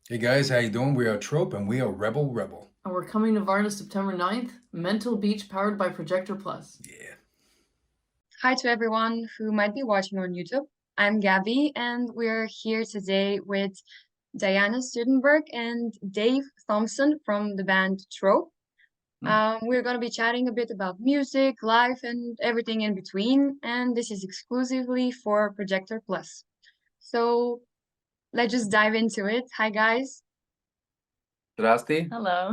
Hey guys, how you doing? We are Trope and we are Rebel Rebel. And we're coming to Varna September 9th. Mental Beach powered by Projector Plus. Yeah. Hi to everyone who might be watching on YouTube. I'm Gabby, and we're here today with Dаяna Studenberg and Dave Thompson from the band TROPE. We're going to be chatting a bit about music, life, and everything in between, and this is exclusively for Projector Plus. So let's just dive into it. Hi, guys. Zdrasti. Hello.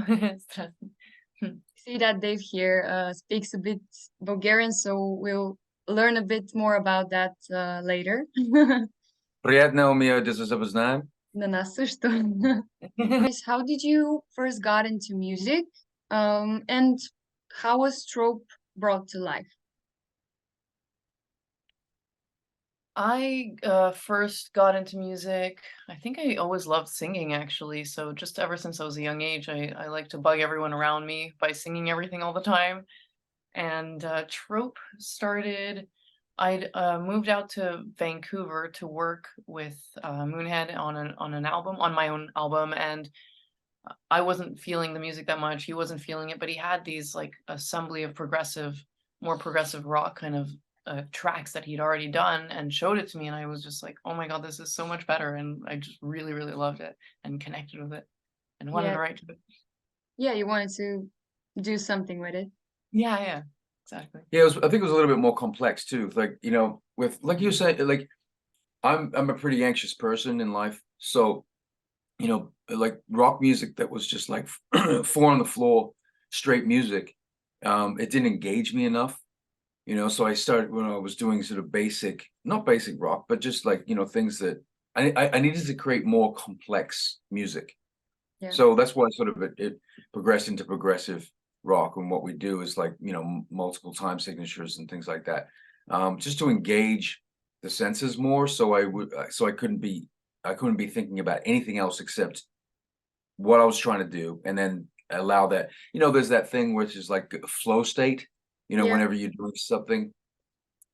See that Dave here speaks a bit Bulgarian, so we'll learn a bit more about that later. Приятно ми е да се запознаем. На нас също. How did you first got into music? And how was Trope brought to life? I first got into music. I think I always loved singing, actually. So just ever since I was a young age, I like to bug everyone around me by singing everything all the time. And Trope started. I'd moved out to Vancouver to work with Moonhead on an album, on my own album, and I wasn't feeling the music that much. He wasn't feeling it, but he had these like assembly of more progressive rock kind of tracks that he'd already done and showed it to me, and I was just like, oh my god, this is so much better, and I just really, really loved it and connected with it and wanted Yeah. to write to it. Yeah, you wanted to do something with it. Yeah, exactly. Yeah, I think it was a little bit more complex too. Like, with like you said, like I'm a pretty anxious person in life. So, like rock music that was just like four on the floor, straight music, it didn't engage me enough. So I started when I was doing sort of not basic rock, but just like, things that I needed to create more complex music. Yeah. So that's why sort of it progressed into progressive rock, and what we do is like, multiple time signatures and things like that, just to engage the senses more. So I couldn't be thinking about anything else except what I was trying to do, and then allow that. There's that thing which is like a flow state. Yeah. Whenever you're doing something,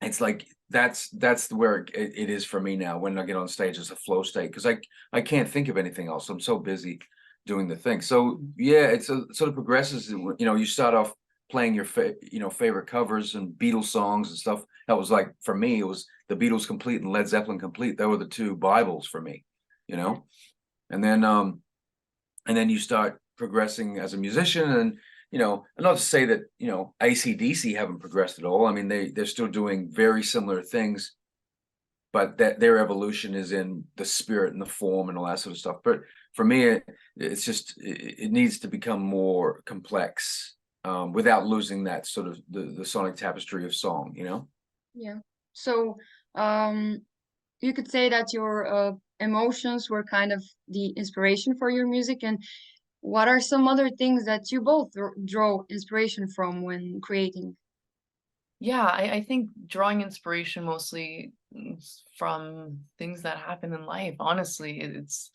it's like that's where it is for me now. When I get on stage, it's a flow state because I can't think of anything else. I'm so busy doing the thing. So yeah, it's a sort of progresses. You start off playing your favorite covers and Beatles songs and stuff. That was like, for me, it was the Beatles complete and Led Zeppelin complete. They were the two Bibles for me, and then you start progressing as a musician. And not to say that AC/DC haven't progressed at all. I mean, they're still doing very similar things, but that their evolution is in the spirit and the form and all that sort of stuff. But for me, it's just it needs to become more complex, without losing that sort of the sonic tapestry of song. Yeah. So you could say that your emotions were kind of the inspiration for your music. And what are some other things that you both draw inspiration from when creating? Yeah, I think drawing inspiration mostly from things that happen in life. Honestly, it's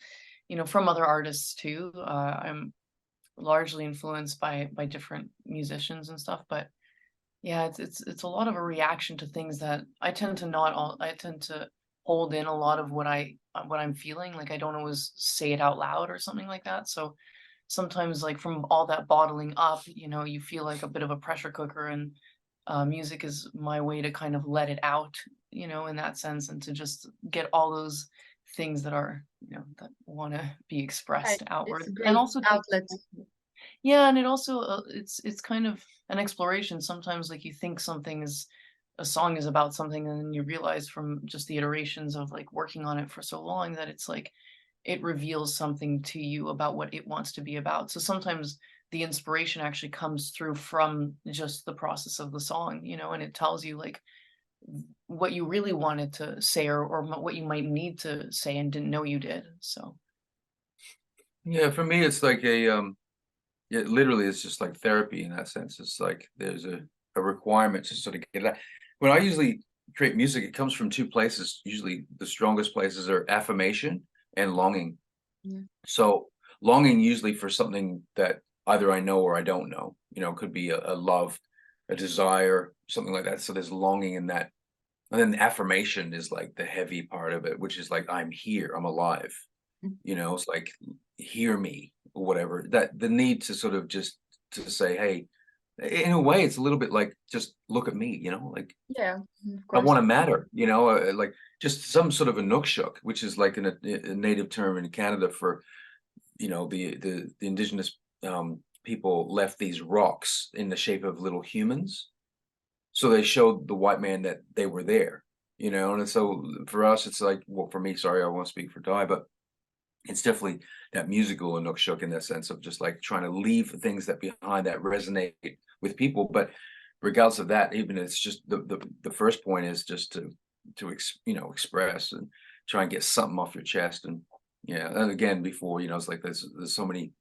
from other artists too. I'm largely influenced by different musicians and stuff, but yeah, it's a lot of a reaction to things that I tend to hold in a lot of what I'm feeling. Like I don't always say it out loud or something like that. So sometimes like from all that bottling up, you feel like a bit of a pressure cooker, and music is my way to kind of let it out, in that sense, and to just get all those things that are, that want to be expressed outward. It's a great And also outlet. yeah, and it also it's kind of an exploration. Sometimes like you think a song is about something, and then you realize from just the iterations of like working on it for so long that it's like it reveals something to you about what it wants to be about. So sometimes the inspiration actually comes through from just the process of the song, and it tells you like what you really wanted to say, or what you might need to say and didn't know you did. So Yeah, for me, it's like it literally is just like therapy in that sense. It's like there's a requirement to sort of get that. When I usually create music, it comes from two places. Usually the strongest places are affirmation and longing. Yeah. So longing usually for something that either I know or I don't know. It could be a love, a desire, something like that. So there's longing in that. And then affirmation is like the heavy part of it, which is like, I'm here, I'm alive. It's like, hear me or whatever, that the need to sort of just to say, hey, in a way, it's a little bit like, just look at me, like, Yeah, of I course. want to matter, like just some sort of a nookshuk, which is like a native term in Canada for, the indigenous people left these rocks in the shape of little humans. So they showed the white man that they were there, and so for us, it's like, well, for me, sorry, I won't speak for Di, but it's definitely that musical nookshuk in that sense of just like trying to leave things that behind that resonate with people. But regardless of that, even it's just the first point is just to express and try and get something off your chest. And yeah, and again, before, it's like there's so many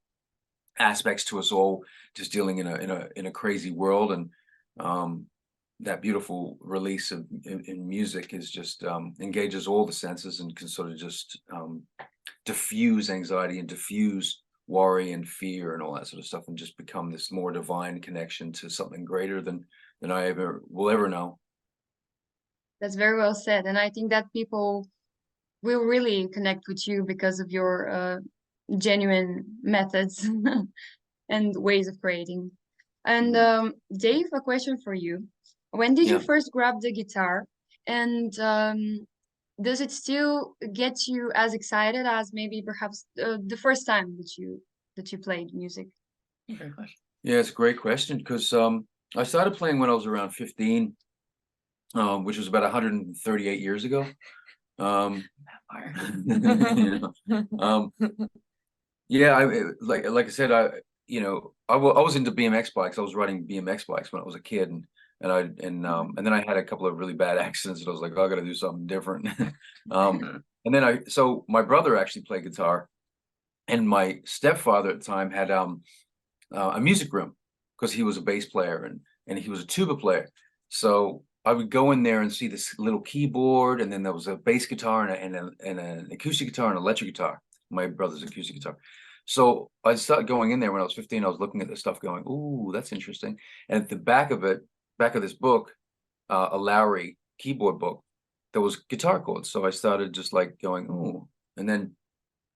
aspects to us all just dealing in a crazy world. And that beautiful release in music is just engages all the senses and can sort of just diffuse anxiety and diffuse worry and fear and all that sort of stuff, and just become this more divine connection to something greater than I will ever know. That's very well said. And I think that people will really connect with you because of your genuine methods and ways of creating. And Dave, a question for you. When did you Yeah. first grab the guitar? And does it still get you as excited as maybe perhaps the first time that you played music? Great question. Yeah, it's a great question, because I started playing when I was around 15, which was about 138 years ago. Fire. Yeah, like I said, I was into BMX bikes. I was riding BMX bikes when I was a kid, and then I had a couple of really bad accidents, and I was like, oh, I got to do something different. And then so my brother actually played guitar, and my stepfather at the time had a music room, because he was a bass player and he was a tuba player. So I would go in there and see this little keyboard, and then there was a bass guitar and an acoustic guitar and an electric guitar. My brother's acoustic guitar. So I started going in there when I was 15. I was looking at this stuff going, ooh, that's interesting. And at the back of this book, a Lowry keyboard book, there was guitar chords. So I started just like going, ooh. And then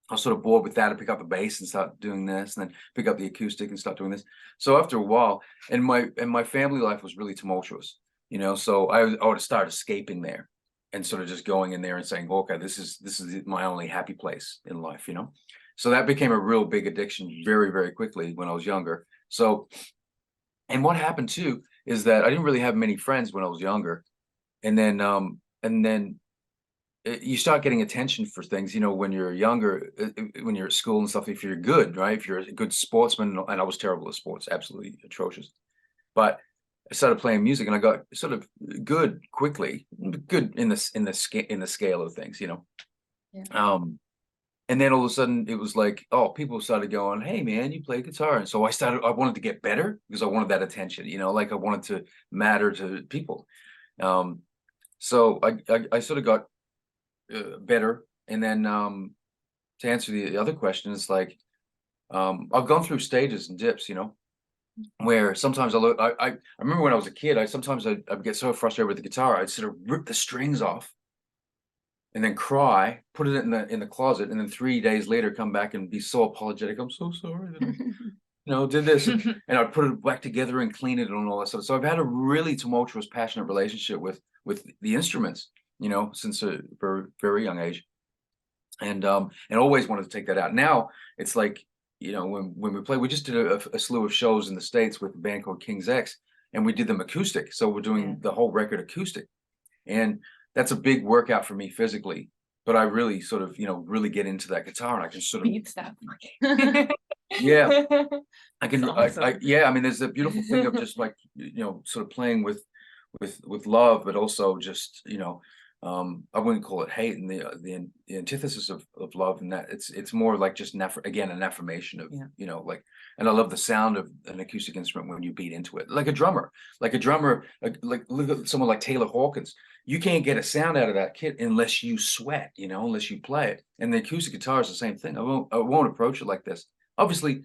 I was sort of bored with that. I pick up the bass and start doing this, and then pick up the acoustic and start doing this. So after a while, and my family life was really tumultuous, so I would start escaping there and sort of just going in there and saying, okay, this is my only happy place in life, So that became a real big addiction very, very quickly when I was younger. So, and what happened too is that I didn't really have many friends when I was younger, and then you start getting attention for things, when you're younger, when you're at school and stuff. If you're good, right? If you're a good sportsman, and I was terrible at sports, absolutely atrocious. But I started playing music, and I got sort of good quickly, good in the scale of things, Yeah. And then all of a sudden it was like, oh, people started going, hey man, you play guitar. And so I wanted to get better because I wanted that attention, like I wanted to matter to people. So I sort of got better. And then to answer the other question, it's like I've gone through stages and dips, where sometimes I remember when I was a kid, I'd get so frustrated with the guitar, I'd sort of rip the strings off and then cry, put it in the closet, and then 3 days later come back and be so apologetic. I'm so sorry that I did this, and I'd put it back together and clean it and all that stuff. So I've had a really tumultuous, passionate relationship with the instruments, since a very, very young age, and always wanted to take that out. Now it's like, when we play, we just did a slew of shows in the States with a band called King's X, and we did them acoustic. So we're doing the whole record acoustic, and that's a big workout for me physically. But I really sort of, really get into that guitar, and I can sort of Beats that. yeah, I can. That's awesome. Yeah, I mean, there's a beautiful thing of just like, sort of playing with love, but also just, I wouldn't call it hate, and the antithesis of love, and that it's more like just an affirmation of, like, and I love the sound of an acoustic instrument when you beat into it, like a drummer, like look at someone like Taylor Hawkins. You can't get a sound out of that kit unless you sweat, unless you play it. And the acoustic guitar is the same thing. I won't approach it like this. Obviously,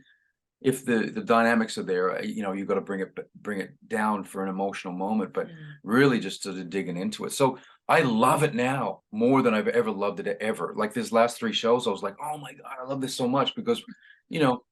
if the dynamics are there, you've got to bring it down for an emotional moment, but really just sort of digging into it. So I love it now more than I've ever loved it ever. Like these last 3 shows, I was like, oh my God, I love this so much because, you know,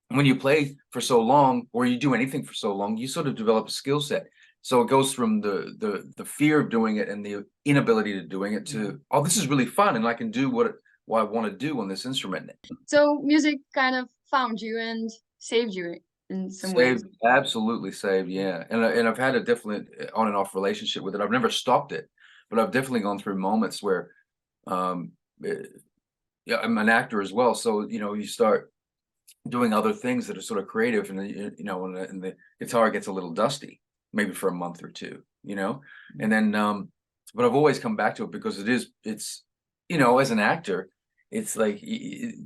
when you play for so long or you do anything for so long, you sort of develop a skill set. So it goes from the fear of doing it and the inability to doing it to, oh, this is really fun and I can do what I want to do on this instrument. So music kind of found you and saved you in some ways. Saved, absolutely saved, yeah. And I've had a definite on and off relationship with it. I've never stopped it, but I've definitely gone through moments where, yeah, I'm an actor as well. So, you know, you start doing other things that are sort of creative and, you know, and the guitar gets a little dusty, maybe for a month or 2, you know, and then, but I've always come back to it because it's, you know, as an actor, it's like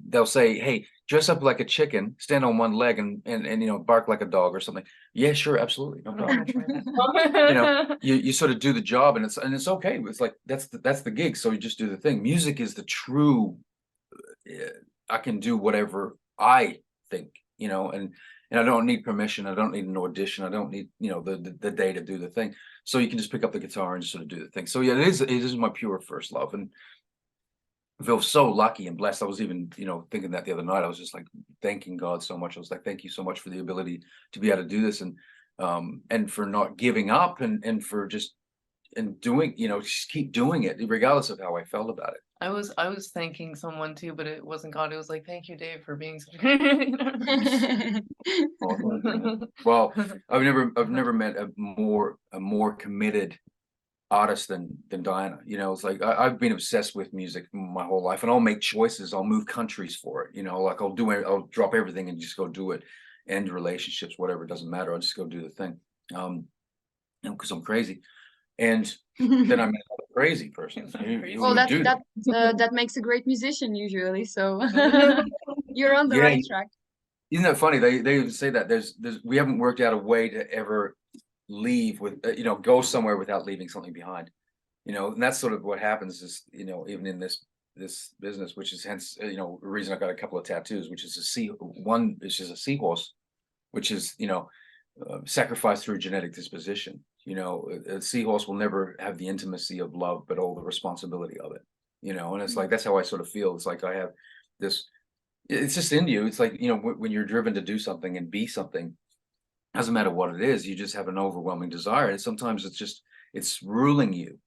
they'll say, hey, dress up like a chicken, stand on one leg and you know, bark like a dog or something. Yeah, sure, absolutely, no problem. You know, you sort of do the job and it's okay. It's like that's the gig. So you just do the thing. Music is the true, I can do whatever I think, you know, and I don't need permission. I don't need an audition. I don't need, you know, the day to do the thing. So you can just pick up the guitar and just sort of do the thing. So yeah, it is my pure first love. And I feel so lucky and blessed. I was even, you know, thinking that the other night. I was just like thanking God so much. I was like, thank you so much for the ability to be able to do this and for not giving up and for just doing, you know, just keep doing it regardless of how I felt about it. I was thanking someone too, but it wasn't God. It was like, thank you, Dave, for being such. Well, I've never met a more committed artist than Dаяna. You know, it's like I've been obsessed with music my whole life, and I'll make choices. I'll move countries for it. You know, like I'll drop everything and just go do it. End relationships, whatever, it doesn't matter. I'll just go do the thing. Because I'm crazy. And then I met a crazy person. Well, that makes a great musician usually. So you're on the right track. Isn't that funny? They even say that we haven't worked out a way to ever leave with you know, go somewhere without leaving something behind. You know, and that's sort of what happens is, you know, even in this business, which is hence, you know, the reason I got a couple of tattoos, which is one is just a seahorse, which is, you know, sacrificed through genetic disposition. You know, a seahorse will never have the intimacy of love, but all the responsibility of it, you know, and it's like, that's how I sort of feel. It's like I have this, it's just in you. It's like, you know, when you're driven to do something and be something, doesn't matter what it is, you just have an overwhelming desire. And sometimes it's ruling you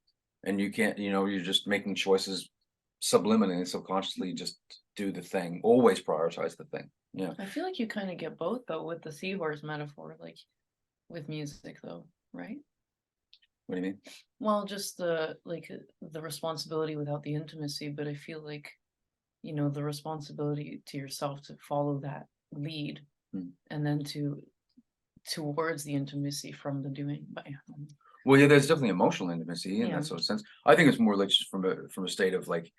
and you can't, you know, you're just making choices subliminally and subconsciously, just do the thing, always prioritize the thing. Yeah. I feel like you kind of get both though with the seahorse metaphor, like with music though, right? What do you mean? Well, just the responsibility without the intimacy, but I feel like, you know, the responsibility to yourself to follow that lead and then towards the intimacy from the doing. But yeah. Well, yeah, there's definitely emotional intimacy in that sort of sense. I think it's more like just from a state of like,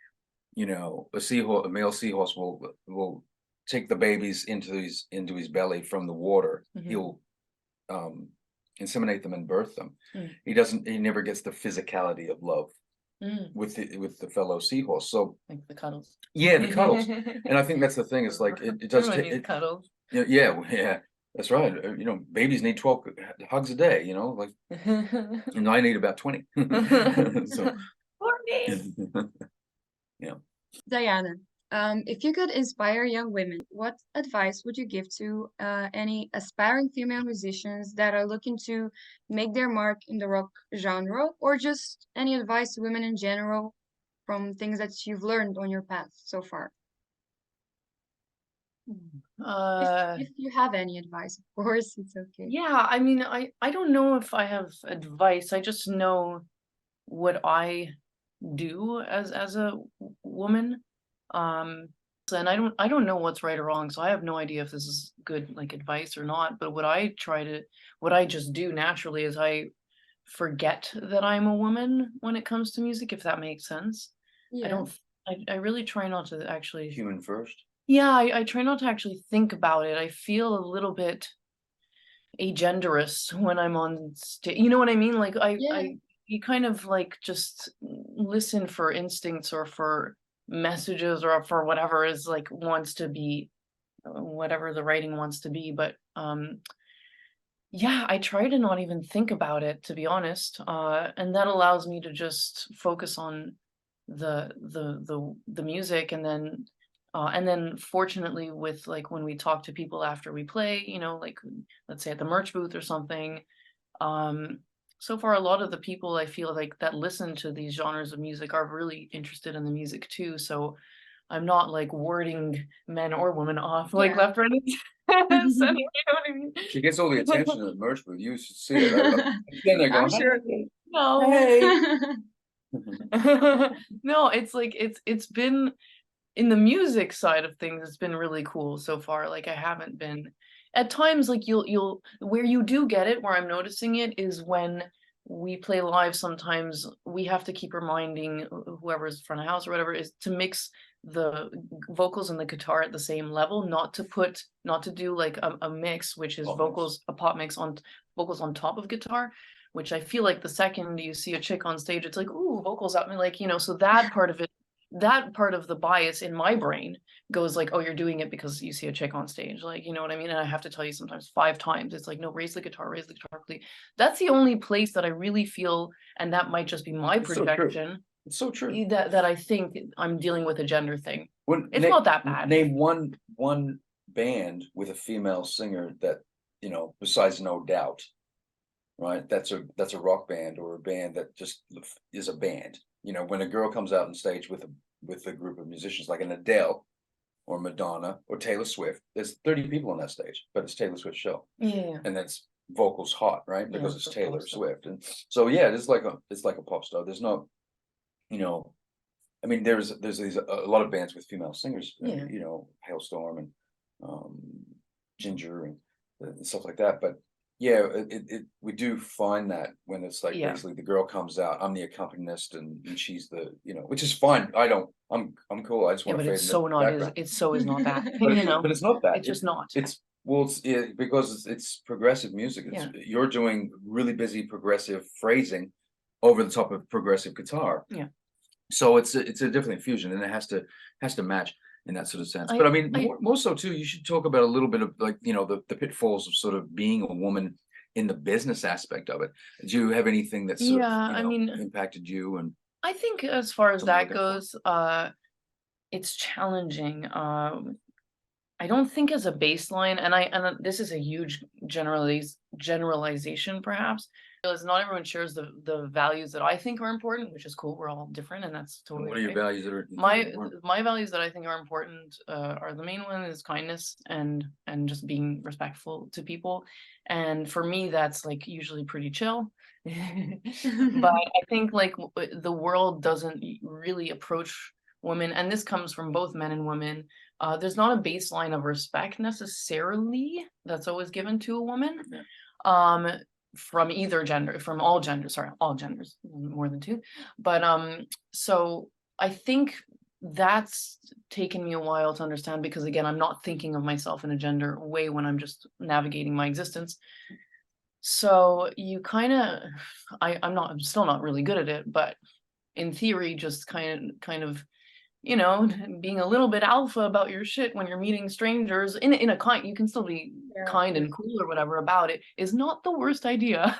you know, a male seahorse will take the babies into his belly from the water. He'll inseminate them and birth them. He never gets the physicality of love with the fellow seahorse. So like the cuddles. Yeah, the cuddles. And I think that's the thing. It's like it does take cuddles. Yeah. That's right. You know, babies need 12 hugs a day, you know, like, and I need about 20. So, 40. Yeah. Dаяna, if you could inspire young women, what advice would you give to any aspiring female musicians that are looking to make their mark in the rock genre, or just any advice to women in general from things that you've learned on your path so far? If you have any advice, of course, it's okay. Yeah, I mean, I don't know if I have advice. I just know what I do as a woman. And I don't know what's right or wrong, so I have no idea if this is good like advice or not. But what I just do naturally is I forget that I'm a woman when it comes to music, if that makes sense. Yeah. I really try not to actually. Human first. Yeah, I try not to actually think about it. I feel a little bit agenderous when I'm on stage. You know what I mean? Like you kind of like just listen for instincts or for messages or for whatever is like wants to be, whatever the writing wants to be. But Yeah, I try to not even think about it, to be honest. And that allows me to just focus on the music, and then fortunately with like when we talk to people after we play, like let's say at the merch booth or something, so far a lot of the people I feel like that listen to these genres of music are really interested in the music too. So I'm not like warding men or women off like Yeah. left, right, and center, you know what I mean? She gets all the attention at the merch booth. You should see it. I'm sitting there I'm going, sure. "Hey, No. hey." No, it's like it's been in the music side of things, it's been really cool so far. Like I haven't been at times like you'll where you do get it, where I'm noticing it is when we play live, sometimes we have to keep reminding whoever's front of house or whatever is to mix the vocals and the guitar at the same level, not to do like a mix, which is Pop mix. vocals, a pop mix on vocals on top of guitar, which I feel like the second you see a chick on stage, it's like, ooh, vocals up, and like, so that part of it, that part of the bias in my brain goes like, oh, you're doing it because you see a chick on stage, like, you know what I mean? And I have to tell you sometimes 5 times, it's like, no, raise the guitar, please. That's the only place that I really feel, and that might just be my It's so true. projection, It's so true. that I think I'm dealing with a gender thing. It's Name, not that bad. Name one band with a female singer that, besides No Doubt, right? That's a rock band or a band that just is a band. When a girl comes out on stage with a group of musicians like an Adele or Madonna or Taylor Swift, there's 30 people on that stage, but it's Taylor Swift's show. Yeah. And that's vocals hot, right? Yeah, Because it's it's a Taylor pop star. Swift. And so yeah, it's like a pop star. There's no, I mean, there's these a lot of bands with female singers, Yeah. Hailstorm and Ginger and stuff like that. But yeah, we do find that when it's like Yeah. basically the girl comes out, I'm the accompanist and she's the, which is fine. I'm cool. I just Yeah, want but to fade it's into so the not background. is not that, But it's not that. it's just not. Because it's progressive music. Yeah. You're doing really busy progressive phrasing over the top of progressive guitar. Yeah. So it's a different infusion, and it has to match in that sort of sense. But I mean, more so too, you should talk about a little bit of like, the pitfalls of sort of being a woman in the business aspect of it. Do you have anything that sort of, I mean, impacted you? And I think as far as Something that to look out goes, it's challenging. I don't think as a baseline, and this is a huge generalization perhaps, because not everyone shares the values that I think are important, which is cool. We're all different, and that's totally what are your okay. values that are My values that I think are important are, the main one is kindness and just being respectful to people. And for me, that's like usually pretty chill. But I think like the world doesn't really approach women, and this comes from both men and women. There's not a baseline of respect necessarily that's always given to a woman. Yeah. From either gender, from all genders, more than 2. But so I think that's taken me a while to understand, because again, I'm not thinking of myself in a gender way when I'm just navigating my existence. So you kind of, I'm still not really good at it, but in theory, just kind of, being a little bit alpha about your shit when you're meeting strangers in a kind, you can still be kind and cool or whatever about it, is not the worst idea.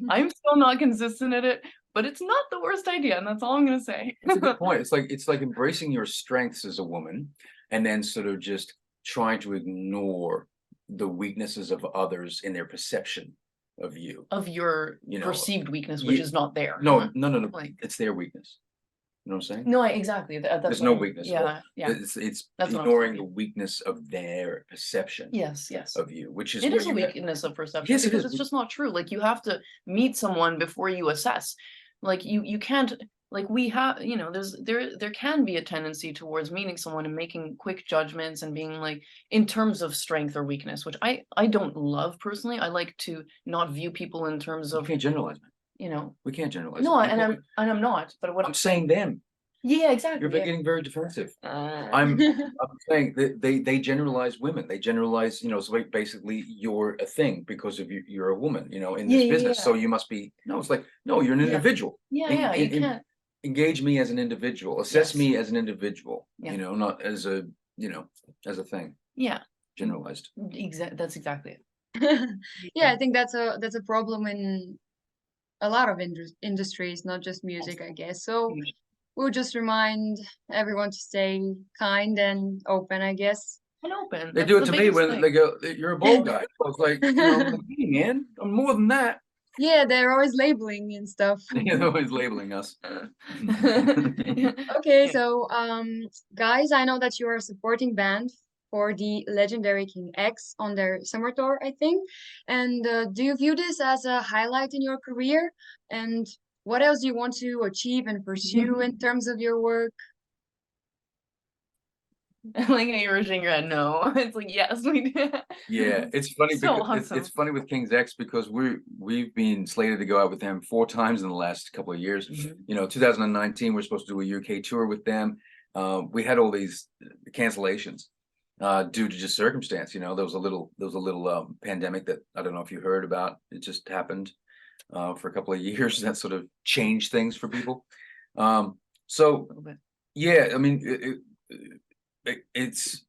I'm still not consistent at it, but it's not the worst idea, and that's all I'm gonna say. It's a good point. It's like embracing your strengths as a woman, and then sort of just trying to ignore the weaknesses of others in their perception of you, of your perceived weakness, which is not there. No, Like, it's their weakness. You know what I'm saying? no, exactly. That's There's no weakness. Yeah. It's That's ignoring the weakness of their perception. Yes. Of you, which is It where is a weakness of perception. Yes, it because is. It's just not true. Like you have to meet someone before you assess. Like you can't, like we have, there can be a tendency towards meeting someone and making quick judgments and being like in terms of strength or weakness, which I don't love personally. I like to not view people in terms of, You can't generalize, man. We can't generalize. No, and I'm not. But what I'm saying them. Yeah, exactly. You're getting very defensive. I'm saying that they generalize women. They generalize, so basically you're a thing because of you're a woman, in this business. So you must be. No, it's like, no, you're an individual. Yeah, you can't engage me as an individual. Assess me as an individual. Yeah. Not as a as a thing. Yeah. Generalized. That's exactly it. Yeah, I think that's a problem in a lot of industries, not just music, I guess. So we'll just remind everyone to stay kind and open, I guess. And open. They That's do it the to me biggest when thing. they go, "You're a bald guy." I was like, you know, I'm like, "Hey, man, I'm more than that." Yeah, they're always labeling and stuff. They're always labeling us. Okay, so guys, I know that you are a supporting band for the legendary King X on their summer tour, I think. And do you view this as a highlight in your career? And what else do you want to achieve and pursue in terms of your work? Like how you were shaking your head, no. It's like, yes, we did. Yeah, it's funny So because it's awesome. funny with King's X because we've been slated to go out with them 4 times in the last couple of years. Mhm. You know, 2019 we're supposed to do a UK tour with them. We had all these cancellations due to just circumstance. You know, there was a little pandemic that I don't know if you heard about. It just happened for a couple of years that sort of changed things for people. So A little bit. yeah, I mean, it's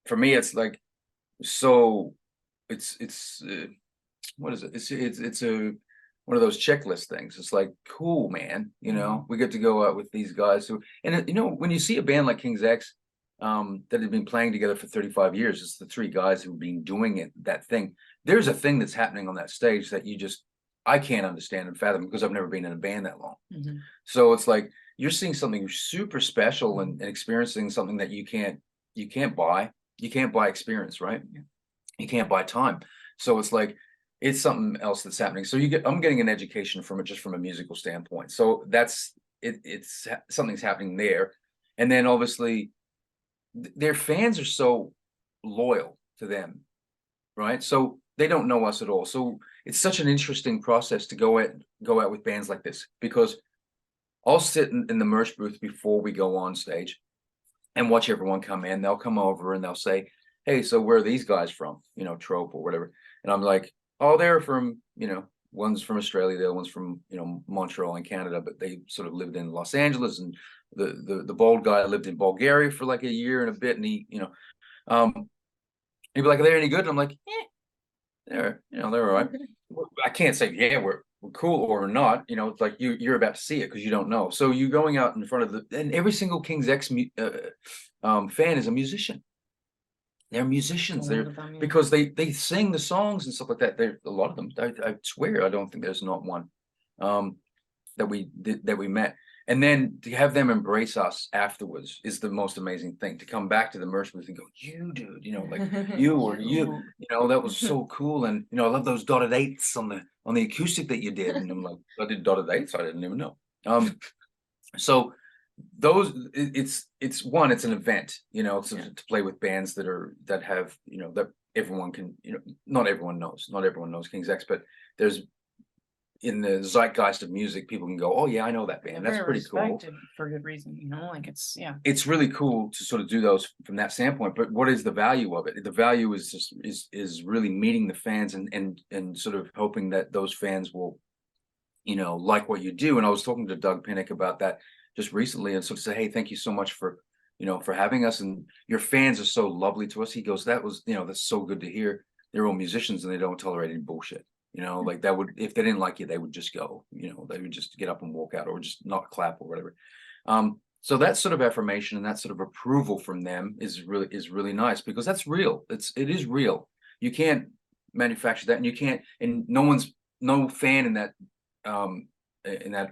for me. It's like so. It's what is it? It's a one of those checklist things. It's like cool, man. You know, we get to go out with these guys who, and you know, when you see a band like King's X, that have been playing together for 35 years, it's the 3 guys who've been doing that thing. There's a thing that's happening on that stage that I can't understand and fathom because I've never been in a band that long. Mhm. So it's like you're seeing something super special and experiencing something that you can't buy. You can't buy experience, right? You can't buy time. So it's like it's something else that's happening. So I'm getting an education from it just from a musical standpoint. So that's it. Something's happening there, and then obviously their fans are so loyal to them, right? So they don't know us at all. So it's such an interesting process to go out with bands like this because I'll sit in the merch booth before we go on stage and watch everyone come in. They'll come over and they'll say, "Hey, so where are these guys from? You know, Trope or whatever." And I'm like, "Oh, they're from, you know, one's from Australia, the other one's from, you know, Montreal in Canada, but they sort of lived in Los Angeles, and the bald guy lived in Bulgaria for like a year and a bit, and he, you know, he'd be like, "Are they any good?" And I'm like, they're all right." I can't say, yeah, we're cool or not. You know, it's like you're about to see it because you don't know. So you going out in front of and every single King's X fan is a musician. They're musicians. They're because they sing the songs and stuff like that. They're a lot of them. I swear, I don't think there's not one that we met. And then to have them embrace us afterwards is the most amazing thing. To come back to the merch booth and go, "You dude, you know, like you or you know, that was so cool." And you know, I love those dotted eighths on the acoustic that you did. And I'm like, "I did dotted eighths? I didn't even know." So those it's one, it's an event, you know, to play with bands that have, you know, that everyone can, you know, not everyone knows King's X, but there's in the zeitgeist of music, people can go, "Oh yeah, I know that band. That's pretty cool." For good reason, you know, like it's It's really cool to sort of do those from that standpoint. But what is the value of it? The value is just is really meeting the fans and sort of hoping that those fans will, you know, like what you do. And I was talking to Doug Pinnick about that just recently and sort of say, "Hey, thank you so much for, you know, for having us. And your fans are so lovely to us." He goes, "That was, you know, that's so good to hear. They're all musicians and they don't tolerate any bullshit." You know, like that would, if they didn't like you, they would just go, you know, they would just get up and walk out or just not clap or whatever. So that sort of affirmation and that sort of approval from them is really nice because that's real. It is real. You can't manufacture that, and you can't, and no fan in that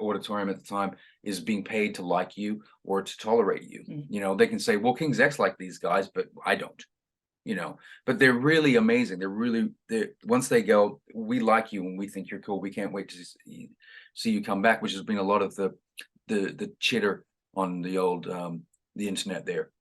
auditorium at the time is being paid to like you or to tolerate you. You know, they can say, "Well, King's X like these guys, but I don't." You know, but they're really amazing. Once they go, "We like you and we think you're cool. We can't wait to see you come back," which has been a lot of the chitter on the internet there.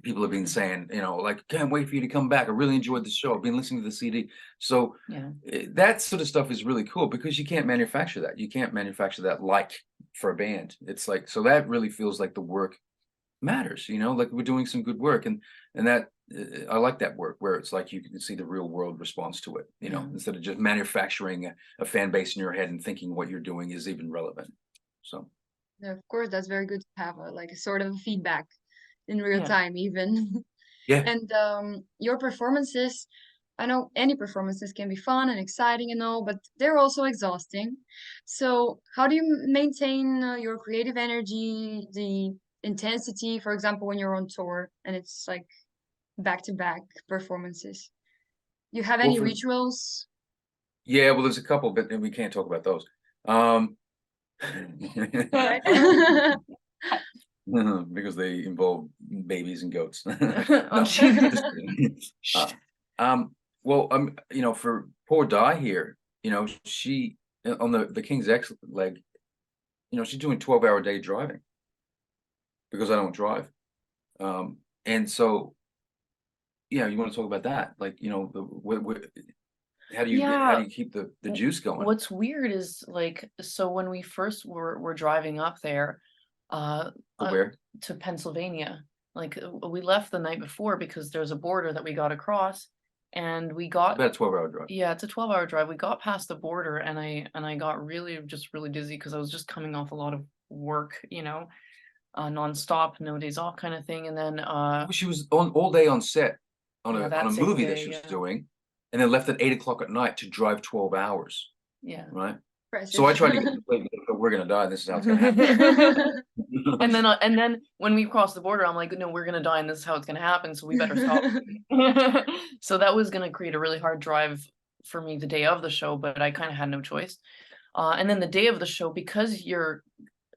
People have been saying, you know, like, "Can't wait for you to come back. I really enjoyed the show. I've been listening to the CD." So that sort of stuff is really cool because you can't manufacture that. You can't manufacture that like for a band. It's like, so that really feels like the work matters, you know, like we're doing some good work, and that I like that work where it's like you can see the real world response to it, you know, instead of just manufacturing a fan base in your head and thinking what you're doing is even relevant. So Yeah, of course, that's very good to have a sort of feedback in real time even. yeah. And your performances I know any performances can be fun and exciting and all, but they're also exhausting. So how do you maintain your creative energy, the intensity, for example, when you're on tour and it's like back-to-back performances? You have any rituals? Yeah, well, there's a couple, but we can't talk about those. Because they involve babies and goats. Well, you know, for poor Di here, you know, she on the King's X leg, you know, she's doing 12-hour day driving because I don't drive. And so, yeah, you want to talk about that? Like, you know, how do you keep the juice going? What's weird is like, so when we first were driving up there, Where? To Pennsylvania, like we left the night before because there's a border that we got across, and we got about a 12-hour drive. Yeah, it's a 12-hour drive. We got past the border, and I got really dizzy because I was just coming off a lot of work, you know, nonstop, no days off kind of thing. And then she was on all day on set on a movie that she was yeah. doing, and then left at 8 o'clock at night to drive 12 hours. Yeah. Right. Impressive. So I tried to get to the place, but we're gonna die. This is how it's gonna happen. and then when we crossed the border, I'm like, no, we're gonna die, and this is how it's gonna happen. So we better stop. So that was gonna create a really hard drive for me the day of the show, but I kind of had no choice. And then the day of the show, because you're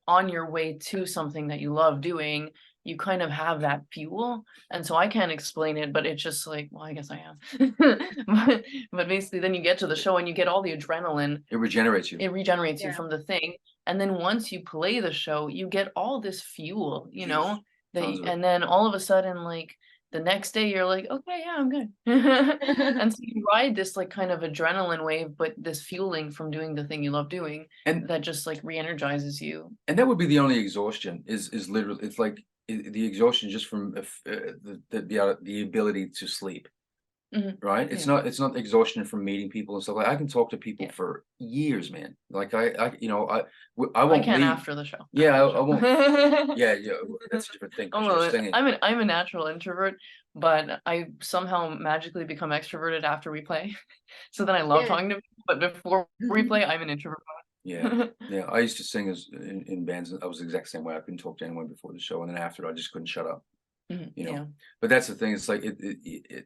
on your way to something that you love doing, you kind of have that fuel. And so I can't explain it, but it's just like, well, I guess I am. But basically then you get to the show and you get all the adrenaline. It regenerates you. It regenerates you from the thing. And then once you play the show, you get all this fuel, you know, and then all of a sudden, like the next day you're like, okay, yeah, I'm good. And so you ride this like kind of adrenaline wave, but this fueling from doing the thing you love doing, and that just like re-energizes you. And that would be the only exhaustion is literally, it's like the exhaustion just from the ability to sleep. Right. It's not exhaustion from meeting people and stuff. Like I can talk to people for years, man. Like I you know, I won't can't leave after the show. Yeah, I won't. Yeah, that's a different thing. I'm a natural introvert, but I somehow magically become extroverted after we play. So then I love talking to people, but before we play, I'm an introvert. Yeah, yeah. I used to sing in bands. I was the exact same way. I couldn't talk to anyone before the show, and then after, I just couldn't shut up. You know, but that's the thing. It's like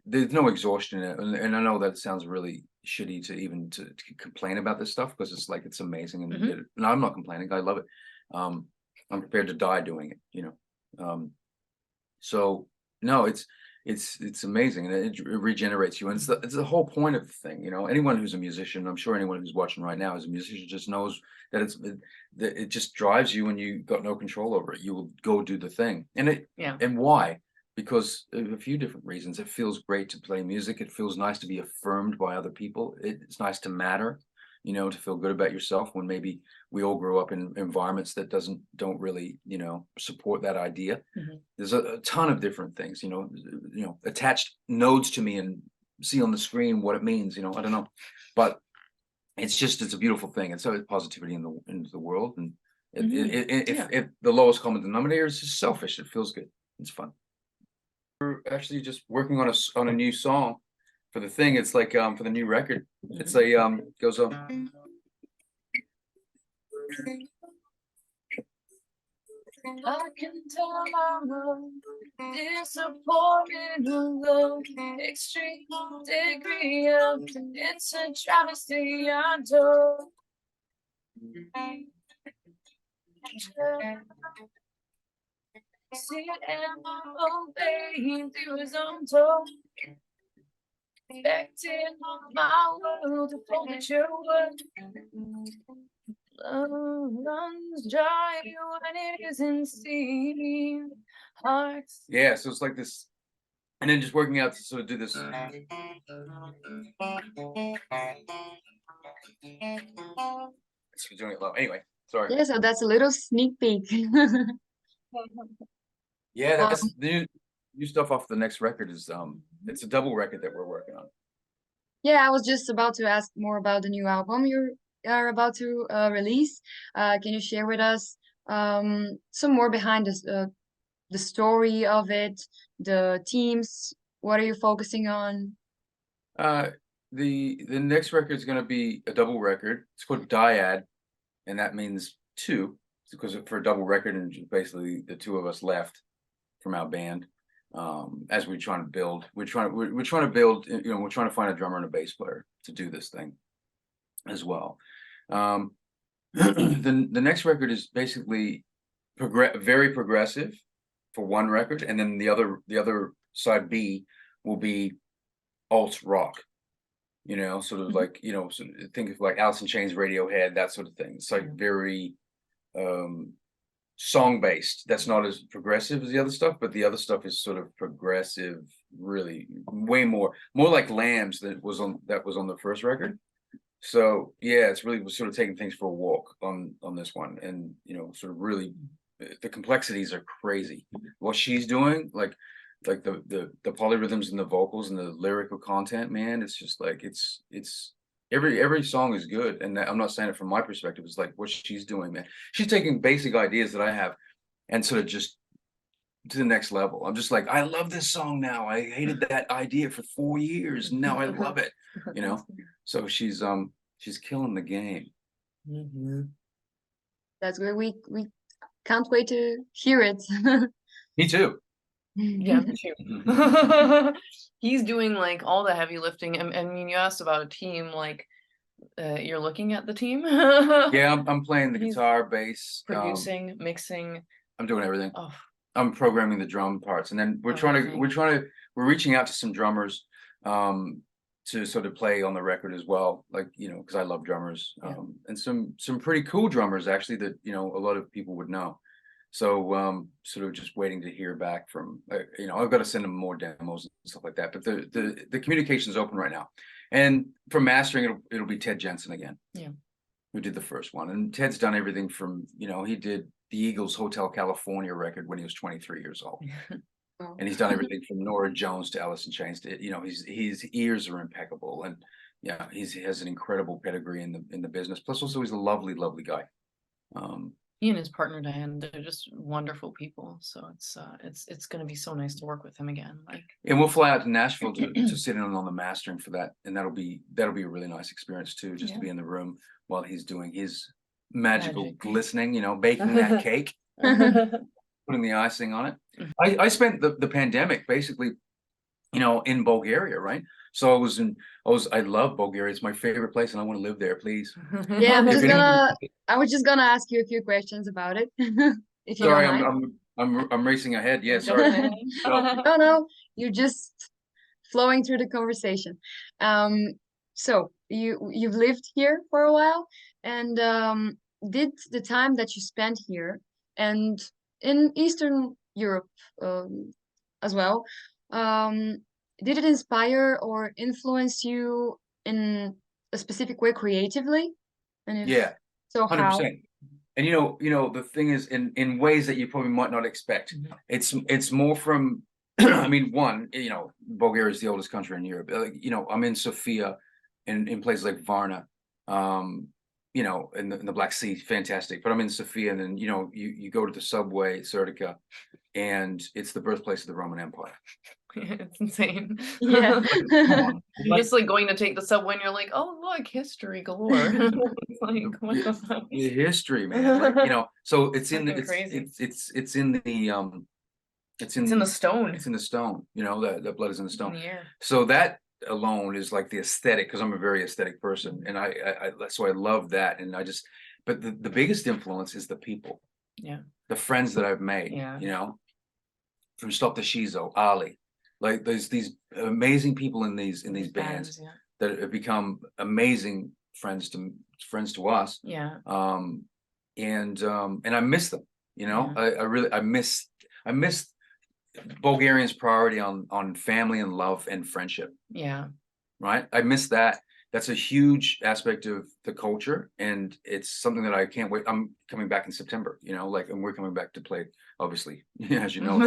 there's no exhaustion in it, and I know that sounds really shitty to even to complain about this stuff because it's like it's amazing, and I'm not complaining. I love it. I'm prepared to die doing it. You know, so no, it's amazing, and it regenerates you, and it's the whole point of the thing. You know, anyone who's a musician, I'm sure anyone who's watching right now is a musician, just knows that it just drives you, and you got no control over it. You will go do the thing, and and why? Because of a few different reasons. It feels great to play music. It feels nice to be affirmed by other people. It's nice to matter. You know, to feel good about yourself when maybe we all grew up in environments that don't really, you know, support that idea. There's a ton of different things, you know, attached nodes to me and see on the screen what it means, you know, I don't know, but it's a beautiful thing. And so it's positivity into the world. And if the lowest common denominator is just selfish, it feels good. It's fun. We're actually just working on a new song. For the thing, it's like for the new record, it's a goes on. I can tell my love, disappointed alone, extreme degree of it's a travesty. I don't see it and obeying through his own toe. Expecting my world to fall at your word. Love runs dry when it isn't seen. Hearts. Yeah, so it's like this, and then just working out to sort of do this. So we're doing it low. Anyway, sorry. Yeah, so that's a little sneak peek. Yeah, that's the new stuff off the next record is it's a double record that we're working on. Yeah, I was just about to ask more about the new album you are about to release. Can you share with us some more behind the story of it, the themes? What are you focusing on? The next record is going to be a double record. It's called Dyad, and that means two, because for a double record, and basically the two of us left from our band. As we're trying to build, we're trying to build, you know, we're trying to find a drummer and a bass player to do this thing as well. The next record is basically very progressive for one record, and then the other side B will be alt rock, you know, sort of like, you know, so think of like Alice in Chains, Radiohead, that sort of thing. It's like very song based. That's not as progressive as the other stuff, but the other stuff is sort of progressive, really way more like Lambs that was on the first record. So yeah, it's really sort of taking things for a walk on this one, and you know, sort of really the complexities are crazy. What she's doing, like the polyrhythms and the vocals and the lyrical content, man, it's just like it's every song is good, and I'm not saying it from my perspective. It's like what she's doing, man. She's taking basic ideas that I have and sort of just to the next level. I'm just like, I love this song now. I hated that idea for 4 years. Now I love it, you know. So she's killing the game. Mm-hmm. That's good. We can't wait to hear it. Me too. Yeah, me too. He's doing like all the heavy lifting. I mean, you asked about a team, like you're looking at the team. Yeah, I'm playing the He's guitar, bass, producing, mixing. I'm doing everything. Oh, I'm programming the drum parts, and then we're reaching out to some drummers to sort of play on the record as well, like, you know, because I love drummers, and some pretty cool drummers actually that, you know, a lot of people would know. So sort of just waiting to hear back from, you know, I've got to send them more demos and stuff like that, but the communication is open right now. And for mastering, it'll be Ted Jensen again, who did the first one. And Ted's done everything from, you know, he did the Eagles' Hotel California record when he was 23 years old. And he's done everything from Nora Jones to Alice in Chains to, you know, his ears are impeccable, and yeah, he has an incredible pedigree in the business. Plus, also he's a lovely, lovely guy. He and his partner Dаяna, they're just wonderful people. So it's going to be so nice to work with him again. Like, and we'll fly out to Nashville to sit in on the mastering for that, and that'll be a really nice experience too, just to be in the room while he's doing his magical glistening, you know, baking that cake. Putting the icing on it. I spent the pandemic basically, you know, in Bulgaria, right? So I love Bulgaria. It's my favorite place, and I want to live there, please. Yeah, I was just gonna ask you a few questions about it. If you Sorry, don't mind. I'm racing ahead. Yeah, sorry. No, you're just flowing through the conversation. So you've lived here for a while, and did the time that you spent here and in Eastern Europe as well, did it inspire or influence you in a specific way creatively? And if so, 100%. How? And you know, the thing is, in ways that you probably might not expect. It's more from, I mean, one, you know, Bulgaria is the oldest country in Europe. You know, I'm in Sofia, in places like Varna, you know, in the Black Sea, fantastic. But I'm in Sofia, and then, you know, you go to the subway, Serdica, and it's the birthplace of the Roman Empire. It's insane. Yeah. You're just like going to take the subway, and you're like, oh look, history galore. It's like, what the fuck? The history, man. Like, you know, so it's in the it's in the it's in the stone. It's in the stone. You know, the blood is in the stone. Yeah. So that alone is like the aesthetic, because I'm a very aesthetic person, and so I love that. And but the biggest influence is the people, the friends that I've made, you know, from Stop the Shizo, Ali, like there's these amazing people in these bands that have become amazing friends to us, and I miss them, you know. I miss Bulgarians' priority on family and love and friendship. Right. I miss that. That's a huge aspect of the culture, and it's something that I can't wait. I'm coming back in September, you know, like, and we're coming back to play, obviously, as you know.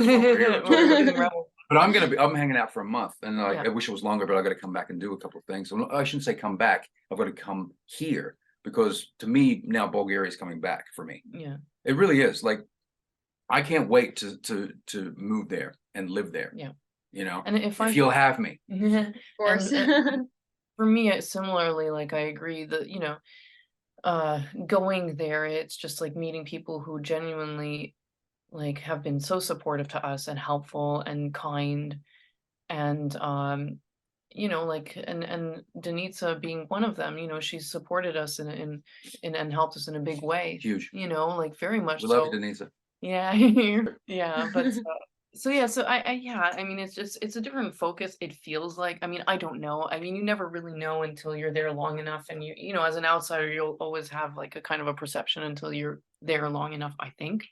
But I'm hanging out for a month, and I wish it was longer, but I got to come back and do a couple of things. So I shouldn't say come back. I've got to come here, because to me now Bulgaria is coming back for me. It really is. Like, I can't wait to move there and live there. you know, And if you'll have me. Of course. and for me, similarly, like I agree that, going there, it's just like meeting people who genuinely like have been so supportive to us and helpful and kind, and like and Denitsa being one of them, she's supported us in and helped us in a big way. Huge. Like very much We so. love you, Denise. Yeah. Yeah, but so yeah, so I mean, it's a different focus, it feels like. I mean, I don't know. I mean, you never really know until you're there long enough, and as an outsider, you'll always have like a kind of a perception until you're there long enough, I think.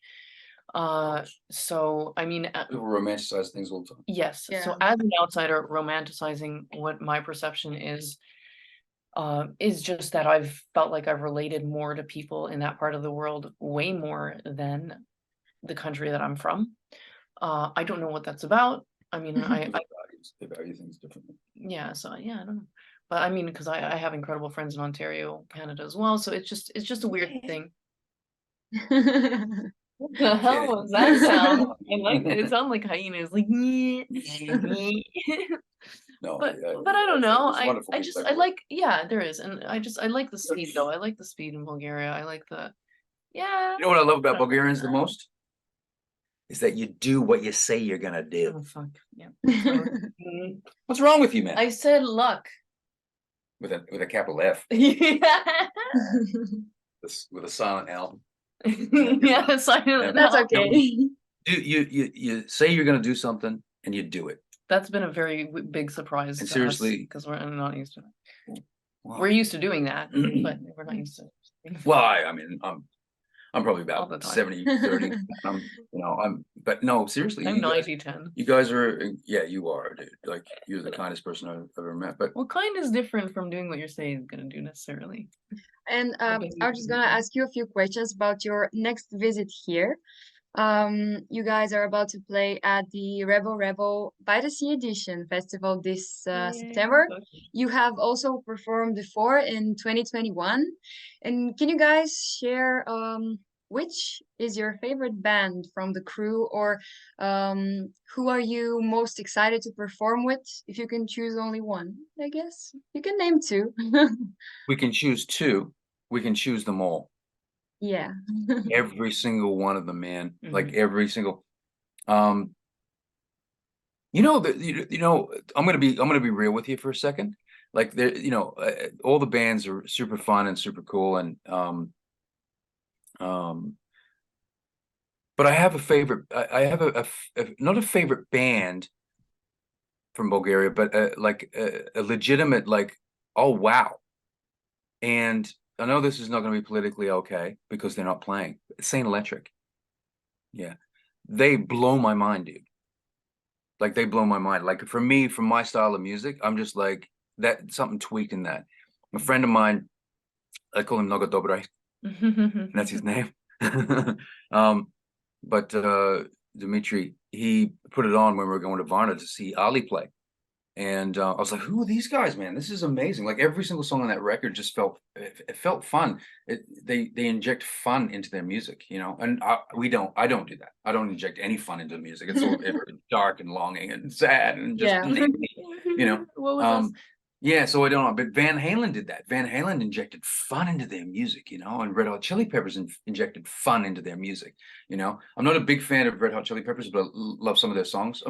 So I mean, People romanticize things all the time. yes. Yeah. So as an outsider, romanticizing what my perception is just that I've felt like I've related more to people in that part of the world, way more than the country that I'm from. I don't know what that's about. I mean, They value things differently. yeah, so yeah, I don't know. But I mean, because I have incredible friends in Ontario, Canada as well. So it's just a weird thing. What the hell was that sound? I like it. It sounded like hyenas, like "Nyeh, nyeh." No, But I don't know. it's wonderful I people just that I work. like, yeah, there is, and I like the speed though. I like the speed in Bulgaria. I like the, yeah. You know what I love about I don't Bulgarians the know. most? Is that you do what you say you're gonna do. Oh fuck yeah. Mm, What's wrong with you, man? I said luck. With a capital F, Yeah. with a silent L. Yeah, silent That's L. okay. You say you're gonna do something and you do it. That's been a very big surprise And to seriously- because we're not used to it. Wow. We're used to doing that, but we're not used to it. Well, I mean, I'm probably All the about time. 70-30. But no, seriously, I'm you guys, 90-10. you guys are, yeah, you are, dude. Like, you're the kindest person I've ever met. But Well, kind is different from doing what you're saying is gonna do necessarily. And Okay. I was just gonna ask you a few questions about your next visit here. You guys are about to play at the Rebel by the Sea Edition Festival this September. You have also performed before in 2021. And can you guys share which is your favorite band from the crew, or who are you most excited to perform with? If you can choose only one, I guess. You can name two. we can choose two. We can choose them all. Yeah. Every single one of them, man. Like Mhm. every single. I'm gonna be real with you for a second. Like there, all the bands are super fun and super cool, and but I have a favorite. I have not a favorite band from Bulgaria, but like a legitimate, like, oh wow. And I know this is not going to be politically okay because they're not playing. Saint Electric. Yeah. They blow my mind, dude. Like, they blow my mind. Like, for me, from my style of music, I'm just like, that something tweaked in that. A friend of mine, I call him Много Добре, and that's his name. But Dmitry, he put it on when we were going to Varna to see Ali play. And I was like, who are these guys, man? This is amazing. Like, every single song on that record just it felt fun. They inject fun into their music, and I don't do that. I don't inject any fun into the music. It's all dark and longing and sad and just, What was this? yeah, so I don't know. But Van Halen did that. Van Halen injected fun into their music, and Red Hot Chili Peppers injected fun into their music. I'm not a big fan of Red Hot Chili Peppers, but I love some of their songs.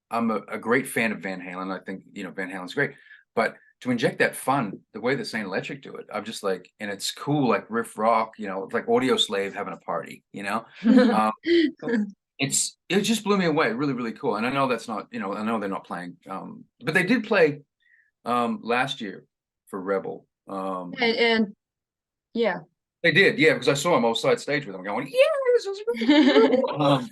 I'm a great fan of Van Halen. I think, Van Halen's great. But to inject that fun, the way that Saint Electric do it, I'm just like, and it's cool, like riff rock, it's like Audio Slave having a party, It just blew me away. Really, really cool. And I know that's not, I know they're not playing, but they did play last year for Rebel. And yeah. They did, yeah, because I saw them outside stage with them going, yeah, this was really cool.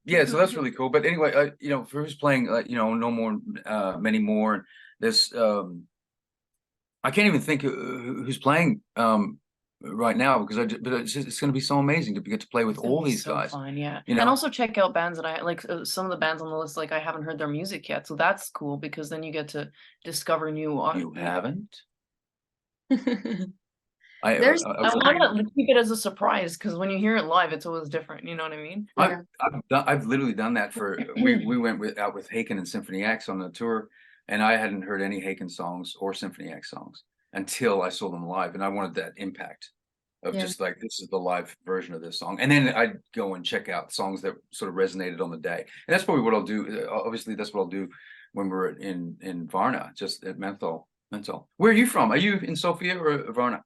Yeah, so that's really cool. But anyway, for who's playing, no more, many more. There's, I can't even think who's playing right now, because but it's going to be so amazing to get to play with all these guys. Fun, yeah. And also check out bands that I like. Some of the bands on the list, like, I haven't heard their music yet, so that's cool because then you get to discover new. You haven't? There's- I want to keep it as a surprise because when you hear it live, it's always different. You know what I mean? Yeah. I've literally done that for we went out with Haken and Symphony X on the tour, and I hadn't heard any Haken songs or Symphony X songs until I saw them live, and I wanted that impact of Yeah. just like, this is the live version of this song, and then I'd go and check out songs that sort of resonated on the day, and that's probably what I'll do. Obviously, that's what I'll do when we're in Varna, just at Menthol. Where are you from? Are you in Sofia or Varna?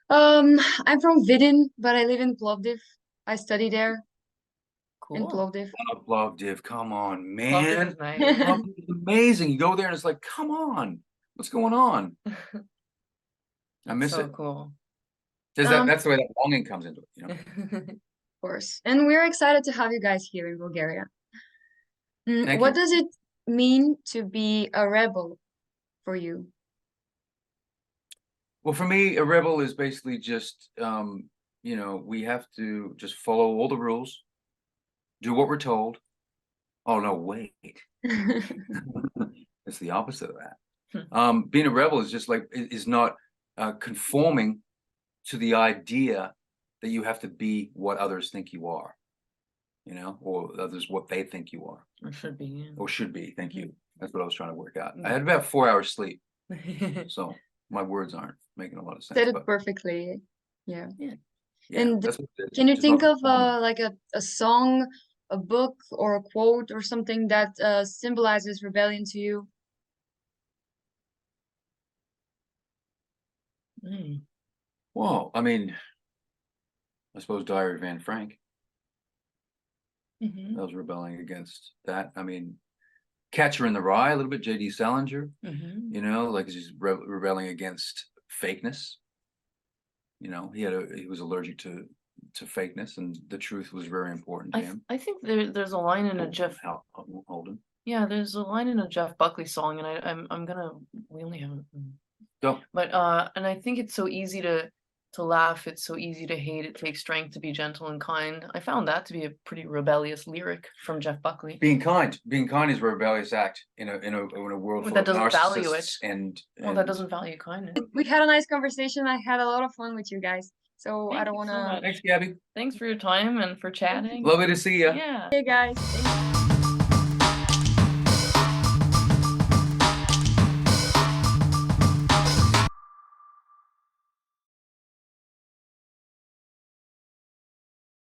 I'm from Vidin, but I live in Plovdiv. I study there in Cool. Plovdiv. Oh, Plovdiv, come on, Plovdiv man. is nice. Plovdiv is amazing. You go there and it's like, come on, what's going on? I miss So it. cool. That's the way that longing comes into it, you know. Of course. And we're excited to have you guys here in Bulgaria. Thank What you. does it mean to be a rebel for you? Well, for me, a rebel is basically just, you know, we have to just follow all the rules, do what we're told. Oh, no, wait. It's the opposite of that. Being a rebel is just like, is not conforming to the idea that you have to be what others think you are, you know, or others what they think you are. Or should be. Yeah. Or should be. Thank you. That's what I was trying to work out. I Yeah. had about 4 hours sleep, so my words aren't making a lot of sense. Said it but perfectly. Yeah. yeah, And that's what it is. Can you Just think not of conforming. like a song, a book, or a quote or something that symbolizes rebellion to you? Mm. Well, I mean, I suppose Diary of Anne Frank. Mhm. I was rebelling against that. I mean, Catcher in the Rye, a little bit, J.D. Salinger, Mhm. you know, like he's rebelling against fakeness. You know, he was allergic to fakeness, and the truth was very important to him. I think there's a line in a Jeff. Holden. Yeah, there's a line in a Jeff Buckley song, and I'm gonna. We only have. Go. But and I think it's so easy to laugh. It's so easy to hate. It takes strength to be gentle and kind. I found that to be a pretty rebellious lyric from Jeff Buckley. Being kind is a rebellious act in a world full That of doesn't value it. narcissists and Well, that doesn't value kindness. We had a nice conversation. I had a lot of fun with you guys. So I Thank don't you want so to. much. Thanks, Gabby. Thanks for your time and for chatting. Lovely to see you. Yeah. Hey guys. Thank you.